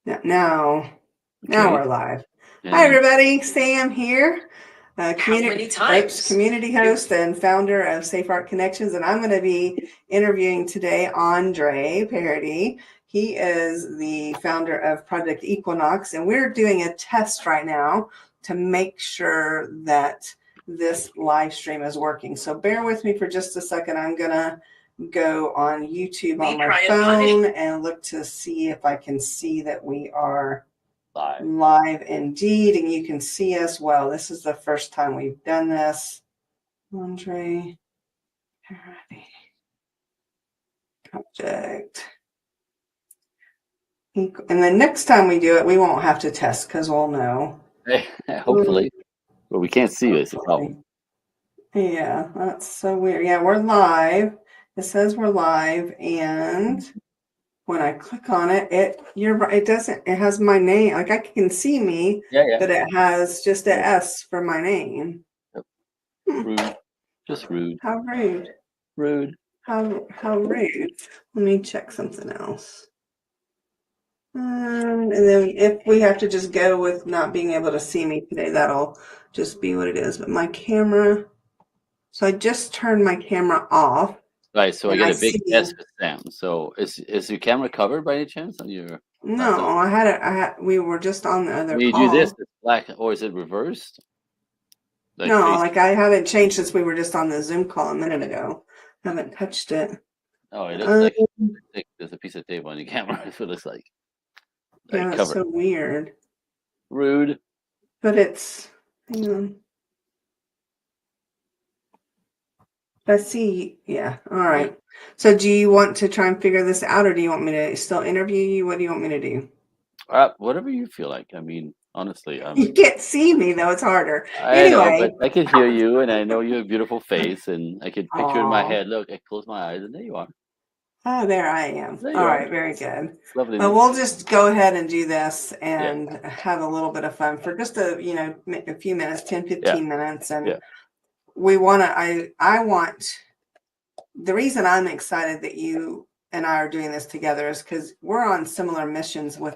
Now Okay. we're live. Hi, And everybody. Sam here, community host and founder of Safe Art Connections, and I'm going to be interviewing today Andre Paradis. He is the founder of Project Equinox, and we're doing a test right now to make sure that this live stream is working. So bear with me for just a second. I'm going to go on YouTube on my phone and look to see if I can see that we are live indeed, and you can see us well. This is the first time we've done this. Andre Paradis Project. And the next time we do it, we won't have to test because we'll know. hopefully, but we can't see you. It's a problem. Yeah, that's so weird. Yeah, we're live. It says we're live, and when I click on it, it doesn't, it has my name. Like I can see me, but it has just an S for my name. Yep. Rude. Just rude. How rude. Rude. How rude. Let me check something else. And then if we have to just go with not being able to see me today, that'll just be what it is. But my camera, so I just turned my camera off. Right, so I get a big S for Sam. So is your camera covered by any chance on your? No, we were just on the other when you call. do this, it's black, or is it reversed? No, like I haven't changed since we were just on the Zoom call a minute ago. I haven't touched it. Oh, it looks like there's a piece of tape on your camera. That's what it looks like. Yeah, it's so weird. Rude. But it's, hang on. Let's see. Yeah. All right. So do you want to try and figure this out, or do you want me to still interview you? What do you want me to do? Whatever you feel like. I mean, honestly, you can't see me though. It's harder. I know, but I can hear you, and I know you have a beautiful face, and I can picture in my head. Look, I close my eyes, and there you are. Oh, there I am. All right, very good. Lovely. Well, we'll just go ahead and do this and have a little bit of fun for just a few minutes, 10, 15 minutes. And we want to, I want, the reason I'm excited that you and I are doing this together is because we're on similar missions with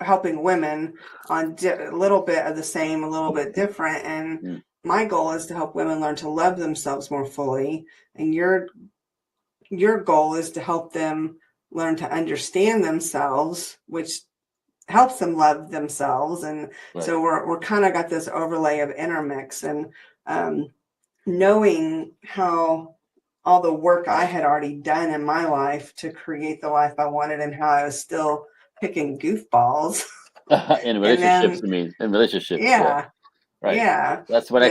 helping women on a little bit of the same, a little bit different. And my goal is to help women learn to love themselves more fully. And your goal is to help them learn to understand themselves, which helps them love themselves. And so we're kind of got this overlay of intermix, and knowing how all the work I had already done in my life to create the life I wanted, and how I was still picking goofballs in relationships. In relationships. Yeah. Right. Yeah. That's what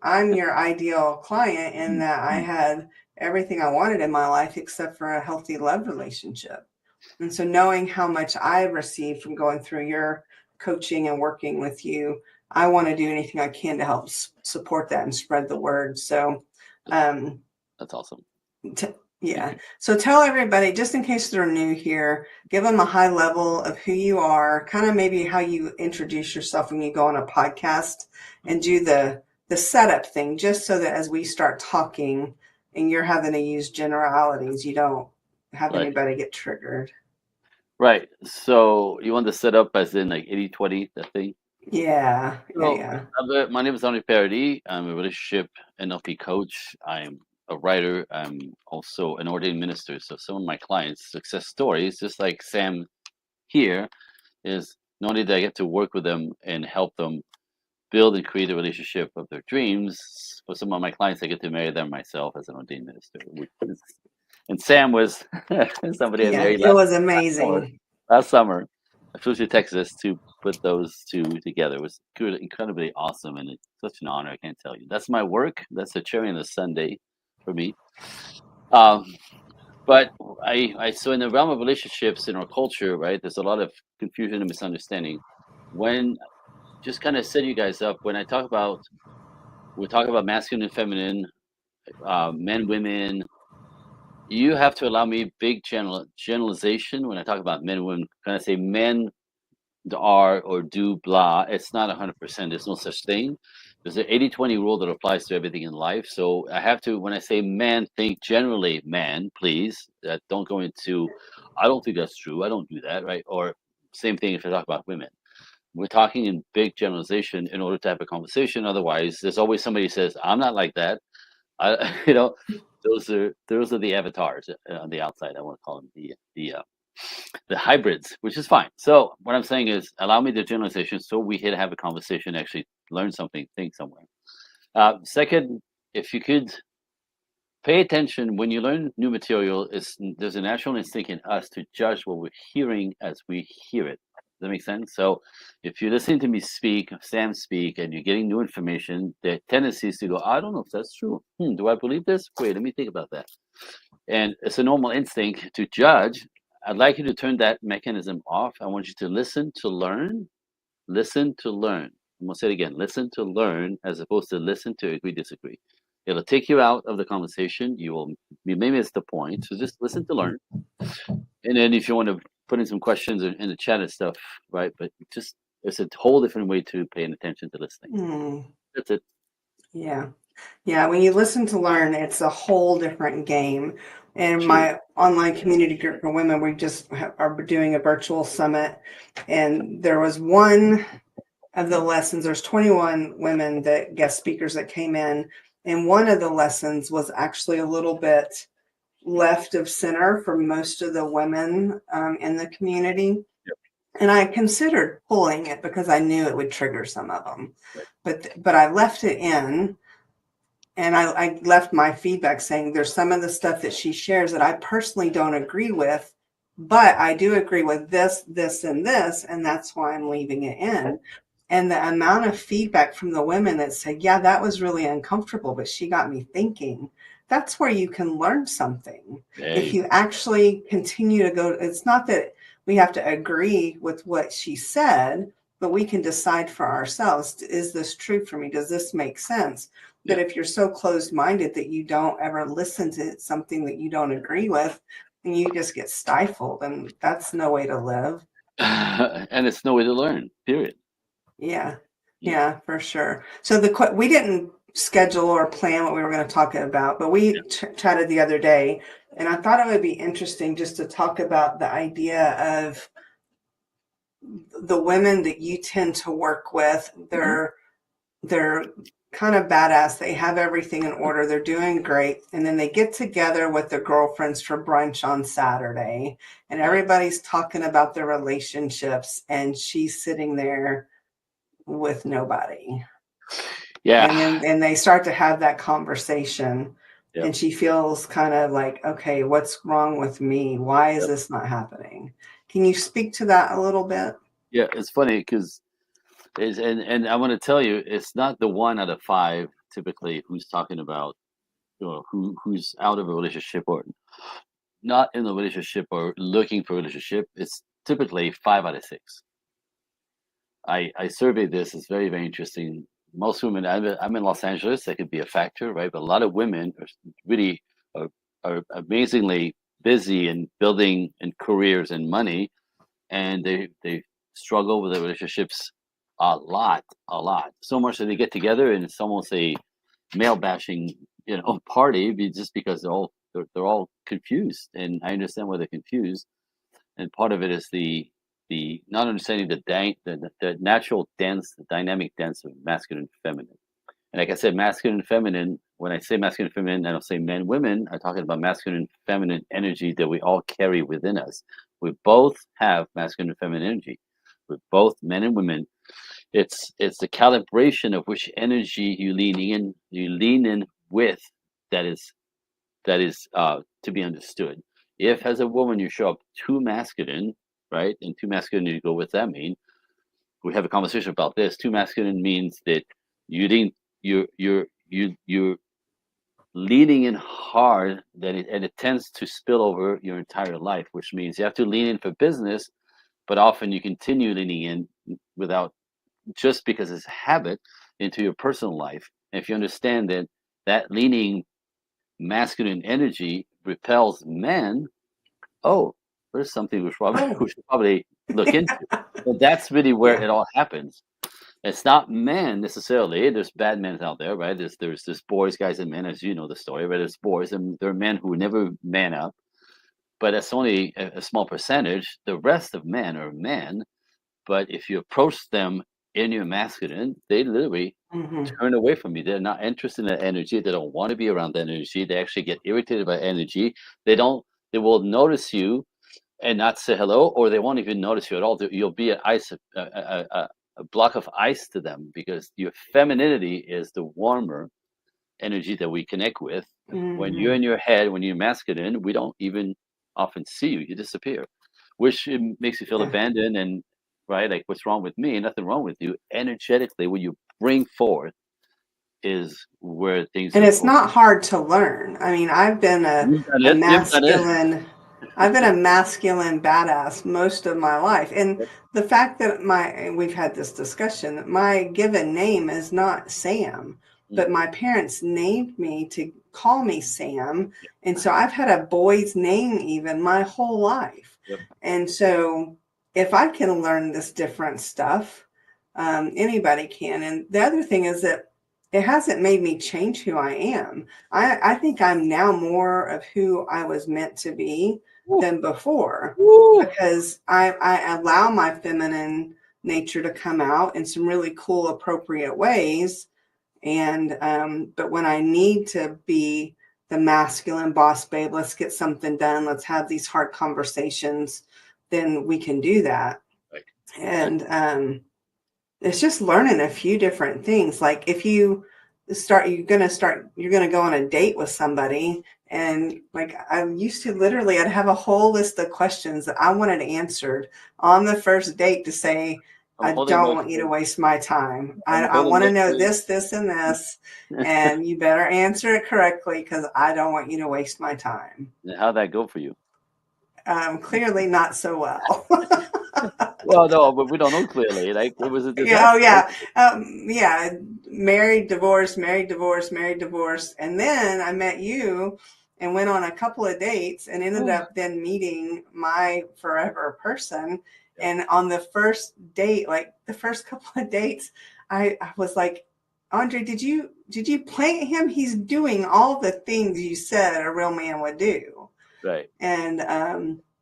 I'm your ideal client in that I had everything I wanted in my life except for a healthy love relationship. And so knowing how much I received from going through your coaching and working with you, I want to do anything I can to help support that and spread the word. So that's awesome. Yeah. So tell everybody, just in case they're new here, give them a high level of who you are, kind of maybe how you introduce yourself when you go on a podcast, and do the setup thing, just so that as we start talking and you're having to use generalities, you don't have anybody get triggered. Right. So you want to set up as in like 80-20, that thing? Yeah. My name is Andre Paradis. I'm a relationship NLP coach. I'm a writer. I'm also an ordained minister. So some of my clients' success stories, just like Sam here, is not only that I get to work with them and help them build and create a relationship of their dreams, but some of my clients, I get to marry them myself as an ordained minister. And Sam was somebody I married. It was amazing. Last summer, I flew to Texas to put those two together. It was incredibly awesome, and it's such an honor. I can't tell you. That's my work. That's the cherry on the sundae for me. But so in the realm of relationships in our culture, right? There's a lot of confusion and misunderstanding. When just kind of set you guys up. When we talk about masculine and feminine, men, women. You have to allow me big generalization when I talk about men and women. When I say men are or do blah, it's not 100%. There's no such thing. There's an 80-20 rule that applies to everything in life. So I have to, when I say man, think generally man, please. Don't go into, I don't think that's true. I don't do that, right? Or same thing if I talk about women. We're talking in big generalization in order to have a conversation. Otherwise, there's always somebody who says, I'm not like that. I, those are the avatars on the outside. I want to call them the hybrids, which is fine. So what I'm saying is, allow me the generalization so we can have a conversation, actually learn something, think somewhere. Second, if you could pay attention when you learn new material, there's a natural instinct in us to judge what we're hearing as we hear it. Does that make sense? So if you're listening to me speak, Sam speak, and you're getting new information, the tendency is to go, I don't know if that's true. Do I believe this? Wait, let me think about that. And it's a normal instinct to judge. I'd like you to turn that mechanism off. I want you to listen to learn. Listen to learn. I'm going to say it again. Listen to learn as opposed to listen to agree, disagree. It'll take you out of the conversation. You may miss the point. So just listen to learn. And then if you want to put in some questions in the chat and stuff, right? But just, it's a whole different way to paying attention to listening. That's it. Yeah. Yeah. When you listen to learn, it's a whole different game. And my online community group for women, we just are doing a virtual summit. And there was one of the lessons, there's 21 women that guest speakers that came in. And one of the lessons was actually a little bit left of center for most of the women in the community. Yep. And I considered pulling it because I knew it would trigger some of them. Right. But I left it in. And I left my feedback saying there's some of the stuff that she shares that I personally don't agree with, but I do agree with this, this, and this, and that's why I'm leaving it in. And the amount of feedback from the women that said, yeah, that was really uncomfortable, but she got me thinking, that's where you can learn something. Hey. If you actually continue to go, it's not that we have to agree with what she said, but we can decide for ourselves, is this true for me? Does this make sense? But if you're so closed-minded that you don't ever listen to something that you don't agree with, then you just get stifled, and that's no way to live. And it's no way to learn, period. Yeah, for sure. So we didn't schedule or plan what we were going to talk about, but we chatted the other day, and I thought it would be interesting just to talk about the idea of the women that you tend to work with. They're kind of badass. They have everything in order. They're doing great. And then they get together with their girlfriends for brunch on Saturday, and everybody's talking about their relationships, and she's sitting there with nobody. Yeah. And they start to have that conversation, and she feels kind of like, okay, what's wrong with me? Why is this not happening? Can you speak to that a little bit? Yeah, it's funny because and I want to tell you, it's not the 1 out of 5 typically who's talking about, who's out of a relationship or not in a relationship or looking for a relationship. It's typically 5 out of 6. I surveyed this. It's very, very interesting. Most women, I'm in Los Angeles, that could be a factor, right? But a lot of women are really are amazingly busy and building in careers and money, and they struggle with their relationships a lot. So much that they get together and it's almost a male bashing, party, just because they're all confused. And I understand why they're confused. And part of it is the not understanding the natural dance, the dynamic dance of masculine and feminine. And like I said, masculine and feminine, when I say masculine and feminine, I don't say men, women, I'm talking about masculine and feminine energy that we all carry within us. We both have masculine and feminine energy. We're both men and women. It's the calibration of which energy you lean in with that is to be understood. If as a woman you show up too masculine, right, and too masculine you go, what's that mean? We have a conversation about this. Too masculine means that you're leaning in hard, and it tends to spill over your entire life, which means you have to lean in for business, but often you continue leaning in without, just because it's a habit, into your personal life. And if you understand that leaning masculine energy repels men, there's something we should probably look into. But that's really where it all happens. It's not men necessarily. There's bad men out there, right? There's boys, guys, and men, as you know the story, right? There's boys, and there are men who never man up, but that's only a small percentage. The rest of men are men, but if you approach them in your masculine, they literally Hmm. turn away from you. They're not interested in that energy. They don't want to be around that energy. They actually get irritated by energy. They don't. They will notice you and not say hello, or they won't even notice you at all. You'll be an ice, a block of ice to them because your femininity is the warmer energy that we connect with. When you're Hmm. in your head, when you're masculine, we don't even often see you. You disappear, which makes you feel Yeah. abandoned and right, like what's wrong with me? Nothing wrong with you. Energetically, what you bring forth is where things And are. it's not hard to learn. I mean, I've been You've done a it. You've done it. masculine, I've been a masculine badass most of my life. And the fact that we've had this discussion, that my given name is not Sam, Mm, but my parents named me to call me Sam. And so I've had a boy's name even my whole life. yep. And so if I can learn this different stuff, anybody can. And the other thing is that it hasn't made me change who I am. I think I'm now more of who I was meant to be Woo, than before woo. because I allow my feminine nature to come out in some really cool, appropriate ways. And but when I need to be the masculine boss babe, let's get something done, let's have these hard conversations, then we can do that. Right. And And it's just learning a few different things. Like if you you're gonna go on a date with somebody, and like I used to literally, I'd have a whole list of questions that I wanted answered on the first date to say, I'm I holding don't my want you to waste my time. I'm I holding want my to know clue. this, this, and this, and you better answer it correctly because I don't want you to waste my time. And how'd that go for you? Clearly not so well. Well, no, but we don't know clearly. Like it was a Yeah, oh disaster, right? yeah, yeah. Married, divorced, married, divorced, married, divorced, and then I met you and went on a couple of dates and ended Ooh, up then meeting my forever person. yeah. And on the first date, like the first couple of dates, I was like, Andre, did you plant him? He's doing all the things you said a real man would do. Right. And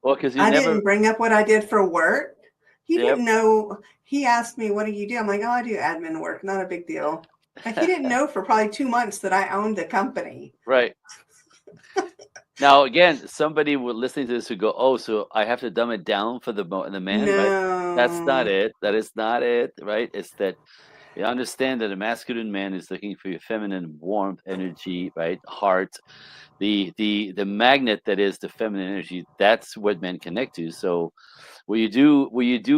Well, because you I never. didn't bring up what I did for work. He Yep. didn't know. He asked me, "What do you do?" I'm like, "Oh, I do admin work. Not a big deal." Like he didn't know for probably 2 months that I owned a company. Right. Now, again, somebody would listening to this would go, "Oh, so I have to dumb it down for the man, right?" That's not No. it. That is not it, right? It's that you understand that a masculine man is looking for your feminine warmth, energy, right? Heart, the magnet that is the feminine energy. That's what men connect to. So what you do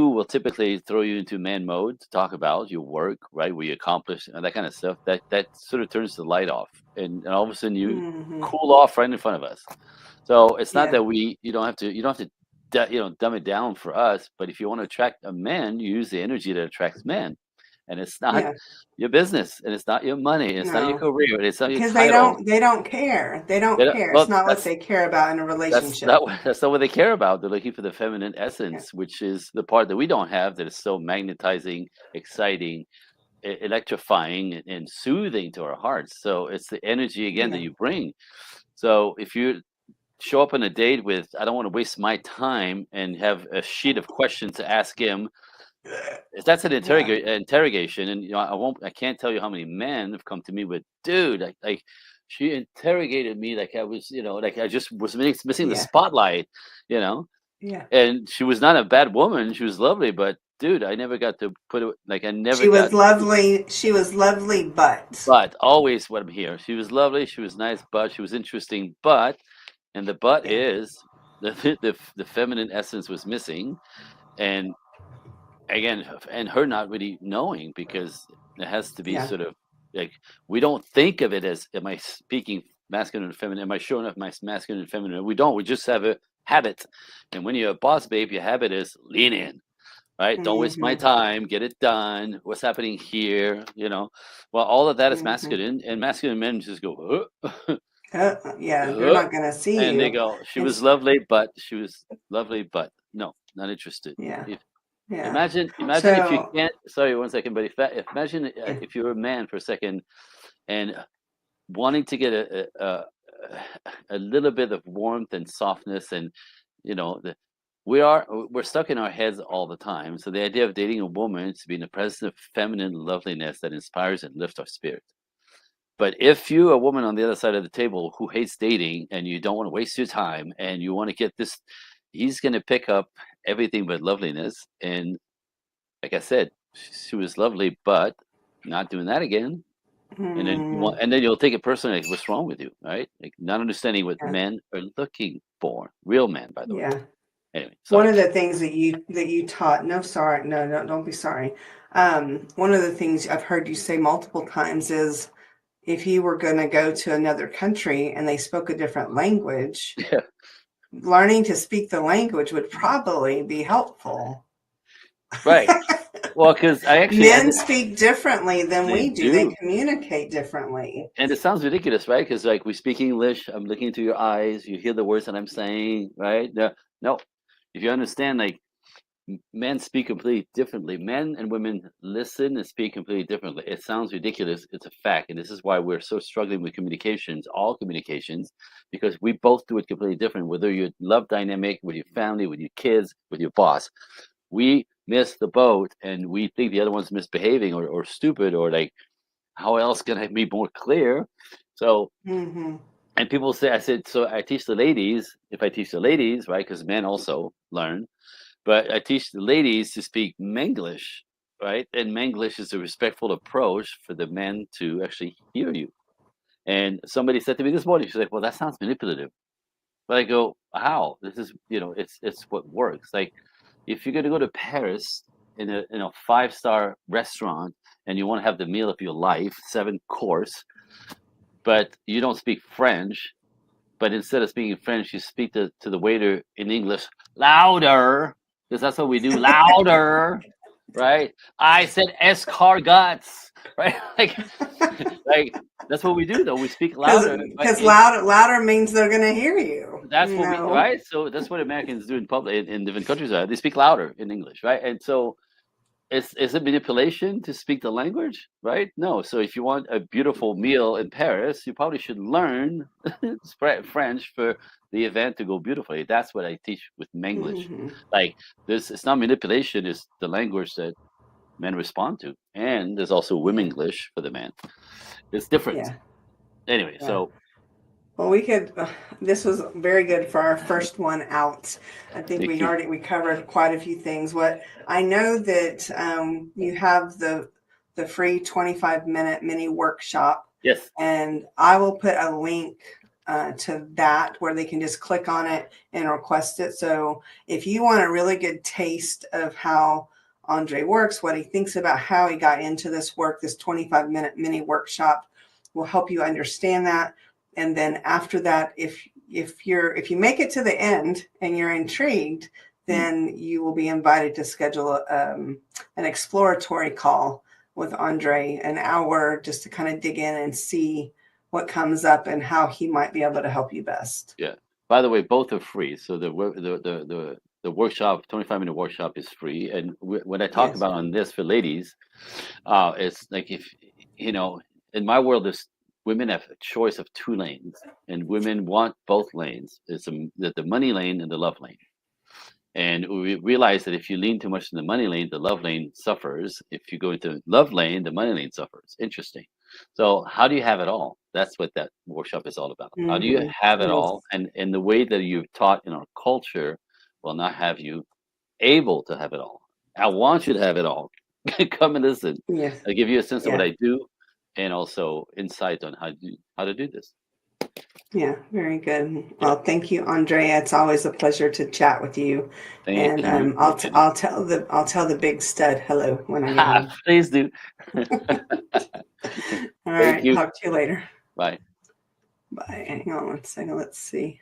will typically throw you into man mode to talk about your work, right? What you accomplish and that kind of stuff. That sort of turns the light off, and all of a sudden you Hmm. cool off right in front of us. So it's not Yeah. that you don't have to dumb it down for us. But if you want to attract a man, you use the energy that attracts men, and it's not Yeah. your business, and it's not your money, and it's not your No. career, and it's not your Because title. they don't care. They don't care. It's Well, not what that's they care about in a that's relationship. not what that's not what they care about. They're looking for the feminine Yeah. essence, which is the part that we don't have that is so magnetizing, exciting, electrifying, and soothing to our hearts. So it's the energy again that Yeah. you bring. So if you show up on a date with, I don't want to waste my time and have a sheet of questions to ask him, if that's an Yeah. interrogation, and I can't tell you how many men have come to me with, dude, like she interrogated me like I was, like I just was missing the Yeah. spotlight, you know. Yeah. And she was not a bad woman; she was lovely, but dude, I never got to put it. Like I never She got. was lovely. She was lovely, but But always what I'm here. She was lovely. She was nice, but she was interesting. And the but yeah. is the feminine essence was missing, and again, and her not really knowing because it has to be Yeah. sort of like we don't think of it as am I speaking masculine and feminine? Am I showing up my masculine and feminine? We don't. We just have a habit, and when you're a boss babe, your habit is lean in. Right? Don't waste my Hmm. time. Get it done. What's happening here? Well, all of that is Hmm. masculine, and masculine men just go, Yeah, they're "Huh," not going to see and they you. go, "She was It's lovely, but she was lovely, but no, not interested." yeah, If Yeah. Imagine if you can't. Sorry, 1 second, but imagine if you're a man for a second and wanting to get a little bit of warmth and softness, and you know, we're stuck in our heads all the time. So the idea of dating a woman to be in the presence of feminine loveliness that inspires and lifts our spirit. But if you, a woman on the other side of the table who hates dating and you don't want to waste your time and you want to get this, he's going to pick up everything but loveliness. And like I said, she was lovely, but not doing that again. And then and then you'll take it personally, like, what's wrong with you, right? Like not understanding what men are looking for, real men, by the way. Anyway, one of the things that you taught. No, sorry, no, don't be sorry. One of the things I've heard you say multiple times is if you were going to go to another country and they spoke a different language, learning to speak the language would probably be helpful. Right. Well, because men speak differently than we do. Do. They communicate differently. And it sounds ridiculous, right? Because like we speak English, I'm looking into your eyes, you hear the words that I'm saying, right? No. If you understand, like men speak completely differently. Men and women listen and speak completely differently. It sounds ridiculous. It's a fact. And this is why we're so struggling with communications, all communications, because we both do it completely different. Whether you're love dynamic, with your family, with your kids, with your boss, we miss the boat and we think the other one's misbehaving or stupid, or like, how else can I be more clear? So, and people say, I said, so I teach the ladies, if I teach the ladies, right? Because men also learn. But I teach the ladies to speak Menglish, right? And Menglish is a respectful approach for the men to actually hear you. And somebody said to me this morning, she's like, well, that sounds manipulative. But I go, how? This is, it's what works. Like, if you're going to go to Paris in a 5-star restaurant and you want to have the meal of your life, 7-course, but you don't speak French, but instead of speaking French, you speak to the waiter in English louder, because that's what we do, louder, right? I said escargots, right? like that's what we do, though. We speak louder because louder means they're going to hear you. That's what we, right? So that's what Americans do in public in different countries. They speak louder in English, right? And so is it manipulation to speak the language, right? No. So if you want a beautiful meal in Paris, you probably should learn French for the event to go beautifully. That's what I teach with Menglish. Like this, it's not manipulation; it's the language that men respond to, and there's also Womenglish for the man. It's different. Anyway, so. Well, we could. This was very good for our first one out. I think we covered quite a few things. What I know that you have the free 25-minute mini workshop. Yes. And I will put a link to that where they can just click on it and request it. So if you want a really good taste of how Andre works, what he thinks about how he got into this work, this 25-minute mini workshop will help you understand that. And then after that, if you make it to the end and you're intrigued, then you will be invited to schedule an exploratory call with Andre, an hour, just to kind of dig in and see what comes up and how he might be able to help you best. Yeah. By the way, both are free. So the workshop, 25-minute workshop, is free. And when I talk about on this for ladies, it's like, if in my world, there's women have a choice of 2 lanes, and women want both lanes. It's the money lane and the love lane. And we realize that if you lean too much in the money lane, the love lane suffers. If you go into love lane, the money lane suffers. Interesting. So how do you have it all? That's what that workshop is all about. How do you have it all? And the way that you've taught in our culture will not have you able to have it all. I want you to have it all. Come and listen. I'll give you a sense of what I do, and also insight on how to do this. Yeah, very good. Well, thank you, Andrea. It's always a pleasure to chat with you. Thank you. I'll tell the big stud hello when I get home. Please do. All right. Talk to you later. Bye. Bye. Hang on 1 second. Let's see.